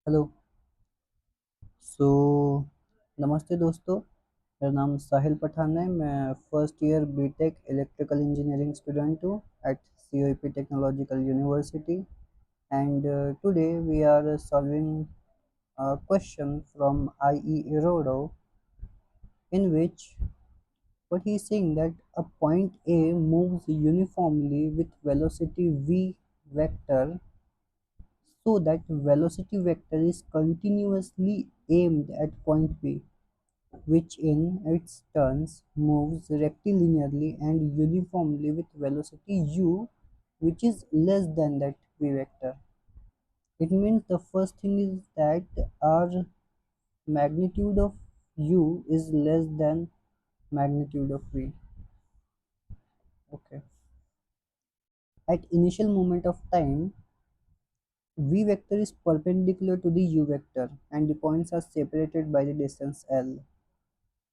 Hello. सो नमस्ते दोस्तों। मेरा नाम साहिल पठान है। मैं first year BTech electrical engineering student हूँ at COEP technological university. And today we are solving a question from IE Aurora, in which what he is saying that a point A moves uniformly with velocity v vector, so that velocity vector is continuously aimed at point B, which in its turns moves rectilinearly and uniformly with velocity u, which is less than that v vector. It means the first thing is that our magnitude of u is less than magnitude of v. Okay. At initial moment of time, v vector is perpendicular to the u vector and the points are separated by the distance l.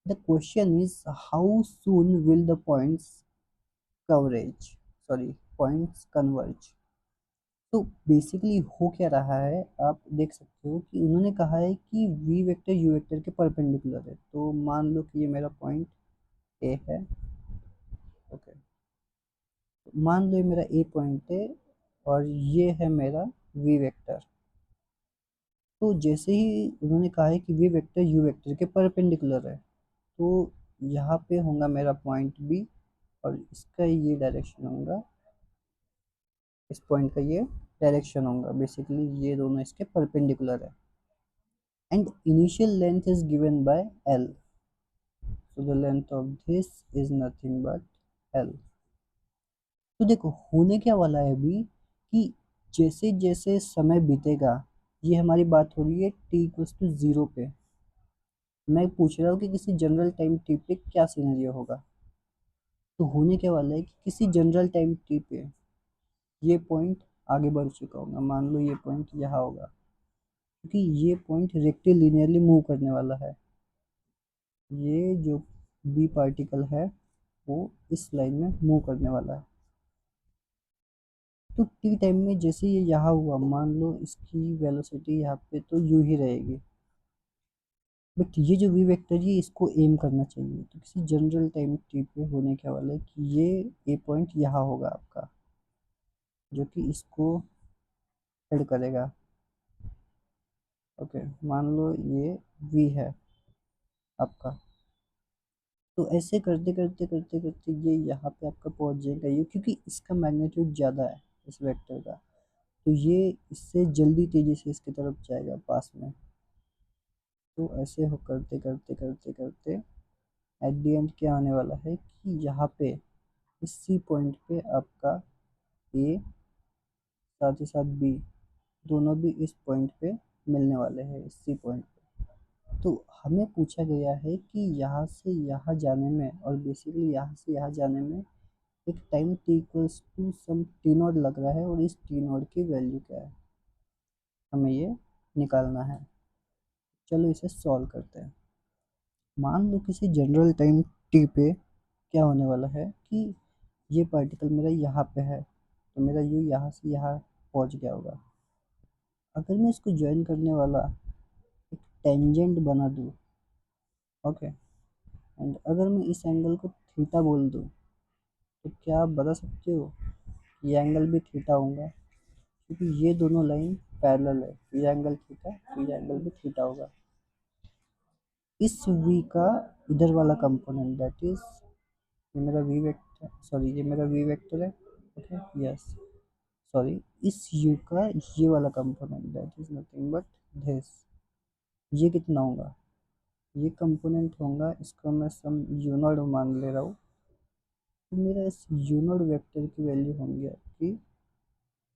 The question is how soon will the coverage points converge. तो basically हो क्या रहा है, आप देख सकते हो कि उन्होंने कहा है कि v वेक्टर u वेक्टर के परपेंडिकुलर है। तो मान लो कि ये मेरा पॉइंट ए है। ओके, मान लो ये मेरा ए पॉइंट है और ये है मेरा v वेक्टर। तो जैसे ही उन्होंने कहा है कि v वेक्टर u वेक्टर के परपेंडिकुलर है, तो यहाँ पे होगा मेरा पॉइंट बी और इसका ये डायरेक्शन होगा, इस पॉइंट का ये डायरेक्शन होगा। बेसिकली ये दोनों इसके परपेंडिकुलर है and initial length is given by L. So the length of this is nothing but L. तो देखो होने क्या वाला है अभी कि जैसे जैसे समय बीतेगा, ये हमारी बात हो रही है टी इक्वल्स टू जीरो पे। मैं पूछ रहा हूँ कि किसी जनरल टाइम टी पे क्या सिनेरियो होगा। तो होने क्या वाला है कि किसी जनरल टाइम टी पे ये पॉइंट आगे बढ़ चुका होगा। मान लो ये पॉइंट यहाँ होगा, क्योंकि ये पॉइंट रेक्टिलिनियरली मूव करने वाला है। ये जो बी पार्टिकल है वो इस लाइन में मूव करने वाला है। तो टी टाइम में जैसे ये यहाँ हुआ, मान लो इसकी वेलोसिटी यहाँ पे तो यू ही रहेगी, बट ये जो वी वेक्टर है इसको एम करना चाहिए। तो किसी जनरल टाइम टी पे होने क्या वाला है कि ये ए पॉइंट यहाँ होगा आपका, जो कि इसको हेड करेगा। ओके, मान लो ये वी है आपका। तो ऐसे करते करते करते करते ये यहाँ पे आपका पहुँच जाएगा ये, क्योंकि इसका मैग्नीट्यूड ज़्यादा है इस वेक्टर का, तो ये इससे जल्दी तेज़ी से इसकी तरफ जाएगा पास में। तो ऐसे हो करते करते करते करते एट दी एंड क्या होने वाला है कि यहाँ पे इसी पॉइंट पे आपका ए साथ ही साथ बी दोनों भी इस पॉइंट पे मिलने वाले हैं, इसी पॉइंट पे। तो हमें पूछा गया है कि यहाँ से यहाँ जाने में और बेसिकली यहाँ से यहाँ जाने में एक time T equals to some T naught लग रहा है और इस टी नॉट की वैल्यू क्या है, हमें ये निकालना है। चलो इसे सॉल्व करते हैं। मान लो किसी जनरल टाइम टी पे क्या होने वाला है कि ये पार्टिकल मेरा यहाँ पे है, तो मेरा यू यहाँ से यहाँ पहुँच गया होगा। अगर मैं इसको ज्वाइन करने वाला एक टेंजेंट बना दूँ, ओके, एंड अगर मैं इस एंगल को थीटा बोल दूँ, तो क्या आप बता सकते हो ये एंगल भी थीटा होगा, क्योंकि ये दोनों लाइन पैरेलल है। ये एंगल थीटा तो ये एंगल भी थीटा होगा। इस v का इधर वाला कंपोनेंट दैट इज ये मेरा v वेक्टर, सॉरी ये मेरा v वेक्टर है। ओके, यस, सॉरी, इस u का ये वाला component that is nothing but this. ये कितना होगा, ये कंपोनेंट होगा, इसको मैं सम यू नॉट मान ले रहा हूँ। तो मेरा इस यू नॉट वेक्टर की वैल्यू होंगी आपकी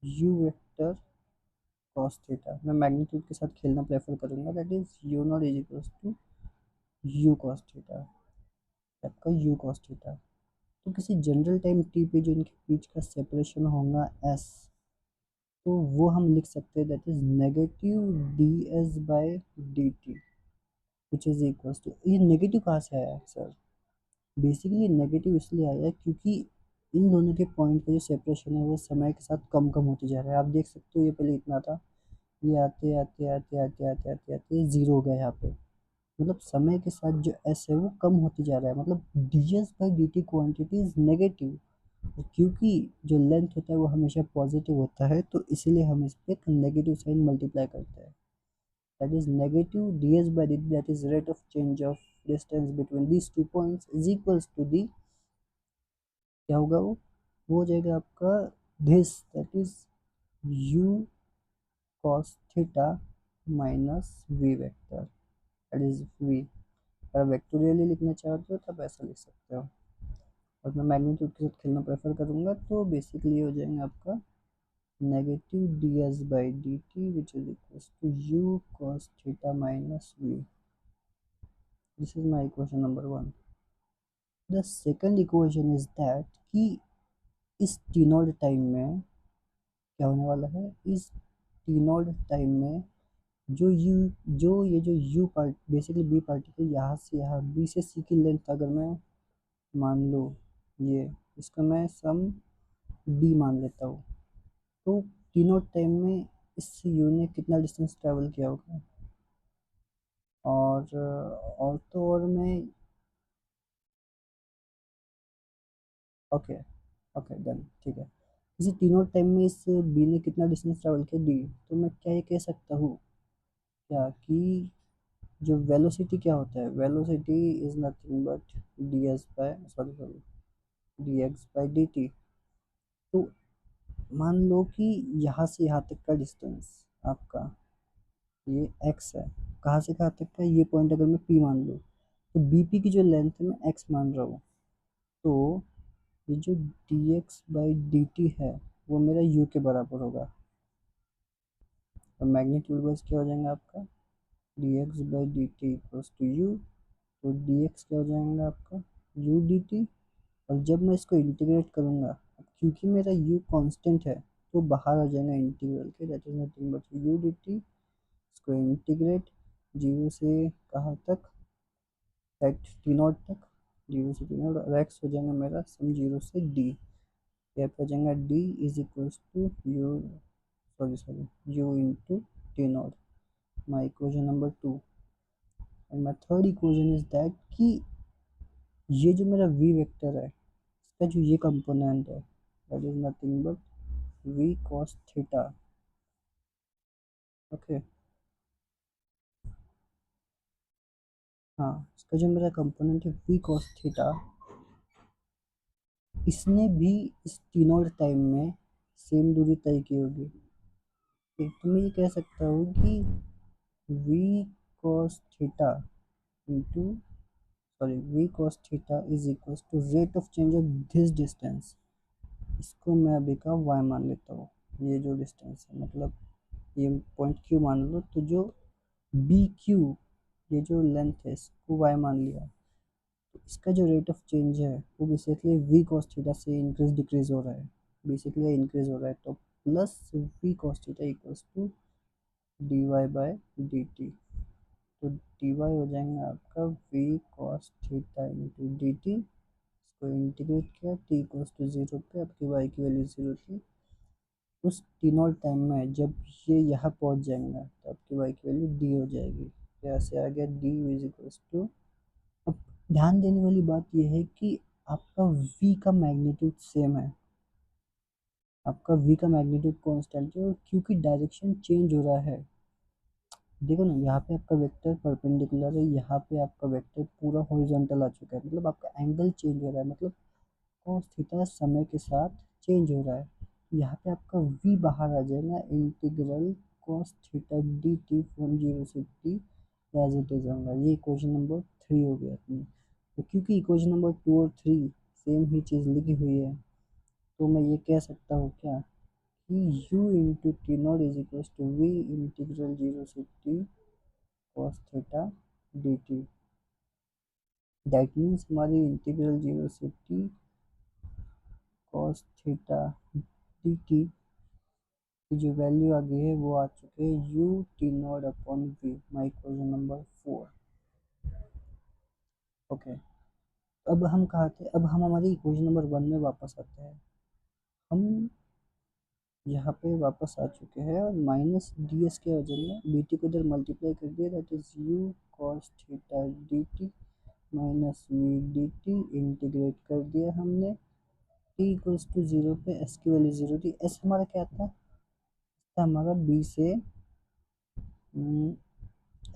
यू वेक्टर कॉस थीटा। मैं मैग्नीट्यूड के साथ खेलना प्रेफर करूंगा, that is U naught is equals to U cos theta, आपका यू कॉस थीटा। तो किसी जनरल टाइम टी पे जो इनके बीच का सेपरेशन होगा एस, तो वो हम लिख सकते हैं that is negative D S by D T which is equals to. ये नेगेटिव कहाँ से आया सर? बेसिकली नेगेटिव इसलिए आया क्योंकि इन दोनों के पॉइंट का जो सेपरेशन है वो समय के साथ कम कम होते जा रहा है। आप देख सकते हो ये पहले इतना था, ये आते आते आते आते आते आते आते जीरो हो गया यहाँ पे। मतलब समय के साथ जो एस है वो कम होती जा रहा है, मतलब D S by D T quantity is negative. क्योंकि जो लेंथ होता है वो हमेशा पॉजिटिव होता है, तो इसीलिए हम इस पे एक नेगेटिव साइन मल्टीप्लाई करते हैं। That is negative D S by D T, that is rate of change of distance between these two points is equals to the, क्या होगा वो हो जाएगा आपका this, that is U cos theta minus V vector, that is V. अगर vectorially लिखना चाहते हो तब ऐसा लिख सकते हो, और मैं मैग्नीट्यूड के साथ खेलना प्रेफर करूँगा, तो बेसिकली हो जाएंगे आपका negative D S by D T which is equal to U cos theta minus V. This is my equation number one. The second equation is that कि इस टी नॉट टाइम में क्या होने वाला है, इस टी नॉट टाइम में जो यू, जो U part basically B particle यहाँ से यहाँ बी से सी की लेंथ अगर मैं मान लो, ये इसका मैं सम डी मान लेता हूँ, तो टी नॉट टाइम में इस यू ने कितना डिस्टेंस ट्रैवल किया होगा। और तो और मैं, ओके, ओके डन, ठीक है। इसी तीनों टाइम में इस बी ने कितना डिस्टेंस ट्रैवल किया डी, तो मैं क्या ये कह सकता हूँ क्या कि जो वेलोसिटी क्या होता है, velocity is nothing but D S by sorry sorry D X by D T. तो मान लो कि यहाँ से यहाँ तक का डिस्टेंस आपका ये x है, कहाँ से कहाँ तक का, ये पॉइंट अगर मैं p मान लूँ, तो bp की जो लेंथ है मैं x मान रहा हूँ, तो ये जो dx बाई dt है वो मेरा u के बराबर होगा। और मैग्नीट्यूड वाइज क्या हो जाएगा आपका, dx by dt equals to u, तो dx क्या हो जाएगा आपका u dt। और जब मैं इसको इंटीग्रेट करूँगा, क्योंकि मेरा u कांस्टेंट है तो बाहर आ जाएगा इंटीग्रल के, that is nothing but u dt। इसको इंटीग्रेट जीरो से कहाँ तक, एट टी नॉट तक, जीरो से टी नॉट, और एक्स हो जाएगा मेरा सम जीरो से डी। यहाँ पे हो जाएगा D is equals to U, sorry sorry U into T naught, my equation number two. And my third equation is that कि ये जो मेरा वी वेक्टर है इसका जो ये कंपोनेंट है that is nothing but V cos theta. Okay, हाँ, इसका जो मेरा कंपोनेंट है वी कॉस थीटा, इसने भी इस तीनों टाइम में सेम दूरी तय की होगी। तो मैं ये कह सकता हूँ कि V cos theta into sorry V cos theta is equal to rate of change of this distance. इसको मैं अभी का y मान लेता हूँ, ये जो डिस्टेंस है मतलब ये पॉइंट q मान लो, तो जो बी क्यू ये जो लेंथ है इसको y मान लिया, तो इसका जो रेट ऑफ चेंज है वो बेसिकली वी कॉस थीटा से इंक्रीज डिक्रीज हो रहा है, बेसिकली इंक्रीज हो रहा है, तो plus V cos theta equals to D Y by D T. तो डी वाई हो जाएंगे आपका V cos theta into D T. इसको इंटीग्रेट किया टी इक्वल्स टू जीरो पे, आपकी वाई की वैल्यू जीरो थी। उस टी नॉट टाइम में जब ये यहाँ पहुँच जाएंगे तो आपकी वाई की वैल्यू डी हो जाएगी। तो यहाँ से आ गया डी इज इक्वल्स टू, अब ध्यान देने वाली बात यह है कि आपका v का मैग्नीट्यूड सेम है, आपका v का मैग्नीट्यूड कांस्टेंट है, और क्योंकि डायरेक्शन चेंज हो रहा है, देखो ना यहाँ पे आपका वेक्टर परपेंडिकुलर है, यहाँ पे आपका वेक्टर पूरा हॉरिजॉन्टल आ चुका है, मतलब आपका एंगल चेंज हो रहा है, मतलब cos थीटा समय के साथ चेंज हो रहा है। यहाँ पे आपका v बाहर आ जाएगा, integral cos theta D T from zero से टी एज इट इज होगा। ये इक्वेशन नंबर थ्री हो गया अपनी। तो क्योंकि इक्वेशन नंबर टू और थ्री सेम ही चीज़ लिखी हुई है, तो मैं ये कह सकता हूँ क्या कि u into T naught is equal to V integral zero से T cos theta D T. That means हमारी इंटीग्रल जीरो से T cos theta D T की जो वैल्यू आ गई है वो आ चुके हैं U T naught upon V, my equation number four. Okay, अब हम कहाँ थे, अब हम हमारी इक्वेशन नंबर वन में वापस आते हैं। हम यहाँ पे वापस आ चुके हैं और माइनस डी एस के वजह में डी टी को इधर मल्टीप्लाई कर दिया, that is U cos theta D T minus V D T integrate कर दिया हमने। टी इक्वल्स टू जीरो पे एस की वैल्यू जीरो थी, एस हमारा क्या था हमारा बी से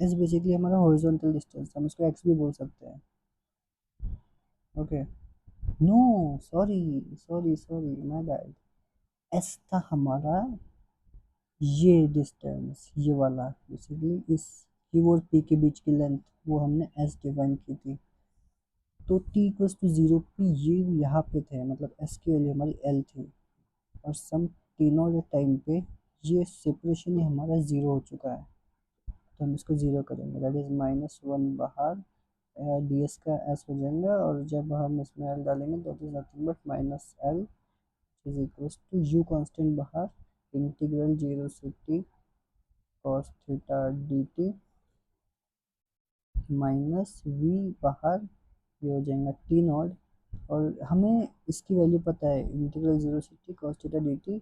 एस बेसिकली हमारा हॉरिजॉन्टल डिस्टेंस, हम इसको एक्स भी बोल सकते हैं। Okay, no, sorry sorry sorry my bad, S था हमारा ये डिस्टेंस, ये वाला बेसिकली इस क्यू और पी के बीच की लेंथ, वो हमने एस डिफाइन की थी। तो टी इक्वल्स टू जीरो पे ये यहाँ पे थे, मतलब एस की वैल्यू हमारी एल थी, और सम टी नॉट टाइम पे ये सेपरेशन ही हमारा ज़ीरो हो चुका है, तो हम इसको ज़ीरो करेंगे, दैट इज़ माइनस वन बाहर, डी एस का एस हो जाएगा, और जब हम इसमें एल डालेंगे that is nothing but minus L is equals to U constant बाहर, इंटीग्रल जीरो से T cos theta D T minus V बाहर, ये हो जाएगा टी नॉट, और हमें इसकी वैल्यू पता है, इंटीग्रल जीरो से T cos theta D T,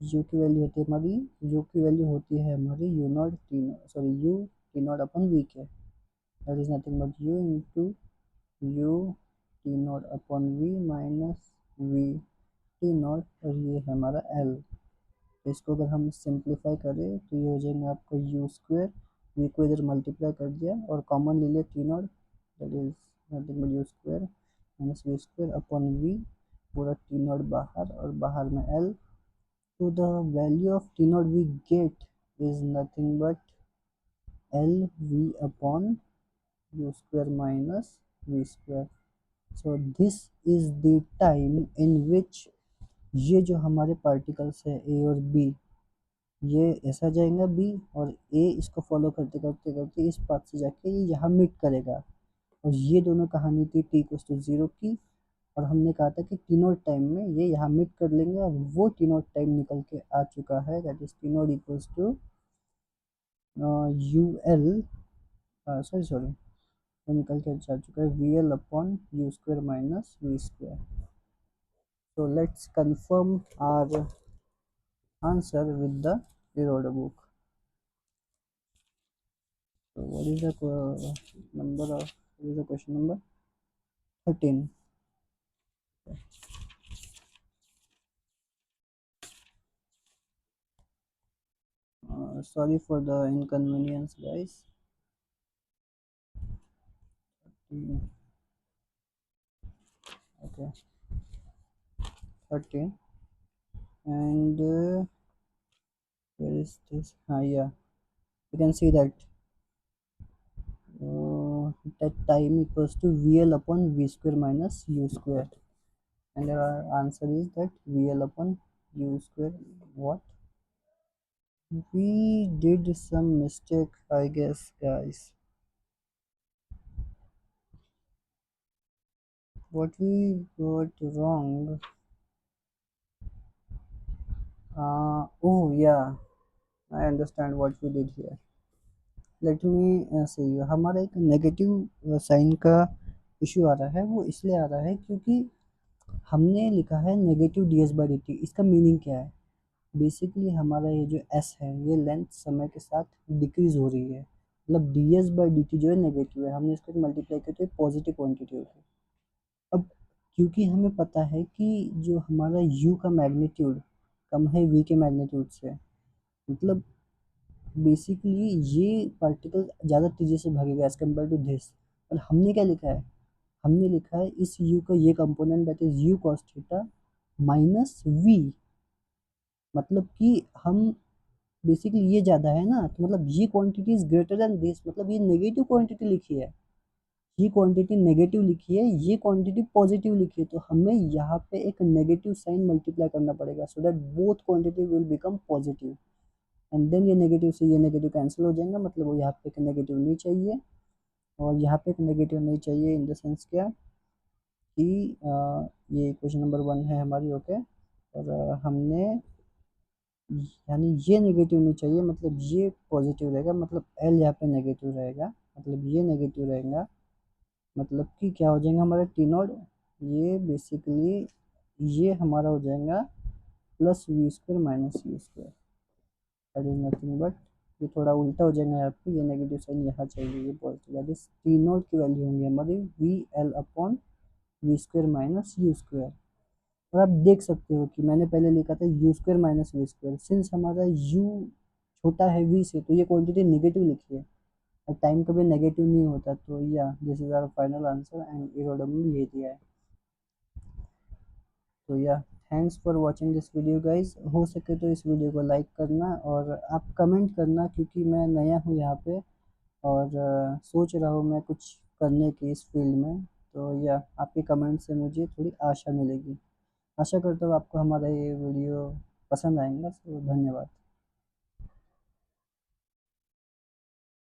U की वैल्यू होती है हमारी, यू की वैल्यू होती है हमारी U naught T naught, sorry U T naught upon V K, that is nothing but U into U T naught upon V minus V T naught, और ये है हमारा एल। तो इसको अगर हम सिंप्लीफाई करें तो ये हो जाएगा आपका यू स्क्वेयर, वी को इधर मल्टीप्लाई कर दिया और कॉमन ले लिया T naught, that is nothing but U square minus V square upon V, पूरा टी नॉट बाहर और बाहर में L. So the value of T naught we get is nothing but L V upon U square minus V square. So this is the time in which ये जो हमारे particles है A और B, ये ऐसा जाएगा B, और A इसको फॉलो करते करते करते इस पाथ से जाके ये यहाँ मीट करेगा, और ये दोनों कहानी थी टी इक्वल्स टू जीरो की, और हमने कहा था कि टी नॉट टाइम में ये यहाँ मीट कर लेंगे, और वो टी नॉट टाइम निकल के आ चुका है, that is T naught equals to U L, sorry sorry, वो निकल के आ चुका है V L upon U square minus V square. So let's confirm our answer with the Eroda book. So what is the number of, what is the question number 13? Sorry for the inconvenience, guys. Okay, 13, and where is this? Yeah, you can see that that time equals to VL upon V square minus U square, and our answer is that VL upon U square. What? We did some mistake, I guess, guys. What we got wrong? Oh yeah, I understand what we did here. Let me say, हमारा एक negative sign का issue आ रहा है, वो इसलिए आ रहा है क्योंकि हमने लिखा है negative D S by D T. इसका मीनिंग क्या है? बेसिकली हमारा ये जो एस है, ये लेंथ समय के साथ डिक्रीज हो रही है, मतलब D S by D T जो है नेगेटिव है, हमने इसको मल्टीप्लाई किया तो पॉजिटिव क्वांटिटी होगी। अब क्योंकि हमें पता है कि जो हमारा u का मैग्नीट्यूड कम है v के मैग्नीट्यूड से, मतलब बेसिकली ये पार्टिकल ज़्यादा तेज़ी से भागेगा एज कम्पेयर टू दिस, और हमने क्या लिखा है? हमने लिखा है इस u का ये component, that is u cos theta minus v, मतलब कि हम बेसिकली ये ज़्यादा है ना, तो मतलब ये quantity is greater than this, मतलब ये नेगेटिव क्वांटिटी लिखी है, ये क्वांटिटी नेगेटिव लिखी है, ये क्वांटिटी पॉजिटिव लिखी है, तो हमें यहाँ पे एक नेगेटिव साइन मल्टीप्लाई करना पड़ेगा, so that both quantity will become positive, and then ये नेगेटिव से ये नेगेटिव कैंसिल हो जाएगा, मतलब वो यहाँ पे एक नेगेटिव नहीं चाहिए, और यहाँ पे एक नेगेटिव नहीं चाहिए इन द सेंस क्या कि ये क्वेश्चन नंबर 1 है हमारी, ओके। और हमने यानी ये नेगेटिव नहीं चाहिए, मतलब ये पॉजिटिव रहेगा, मतलब एल यहाँ पे नेगेटिव रहेगा, मतलब ये नेगेटिव रहेगा, मतलब कि क्या हो जाएगा हमारा टी नॉट, ये बेसिकली ये हमारा हो जाएगा plus V square minus V square, that is nothing but, ये थोड़ा उल्टा हो जाएगा यहाँ पे, ये नेगेटिव साइन यहाँ चाहिए, ये positive, that is T naught की वैल्यू होंगी हमारी V L upon V square minus U square. और आप देख सकते हो कि मैंने पहले लिखा था U square minus V square, since हमारा यू छोटा है वी से तो ये क्वांटिटी नेगेटिव लिखी है, और टाइम कभी नेगेटिव नहीं होता, तो या this is our final answer and इरोडब्ल्यू ये दिया है। तो या thanks for watching this video guys, हो सके तो इस वीडियो को लाइक करना और आप कमेंट करना, क्योंकि मैं नया हूँ यहाँ पे और सोच रहा हूँ मैं कुछ करने की इस फील्ड में, तो या आपके कमेंट से मुझे थोड़ी आशा मिलेगी। आशा करता हूँ आपको हमारा ये वीडियो पसंद आएगा, तो धन्यवाद।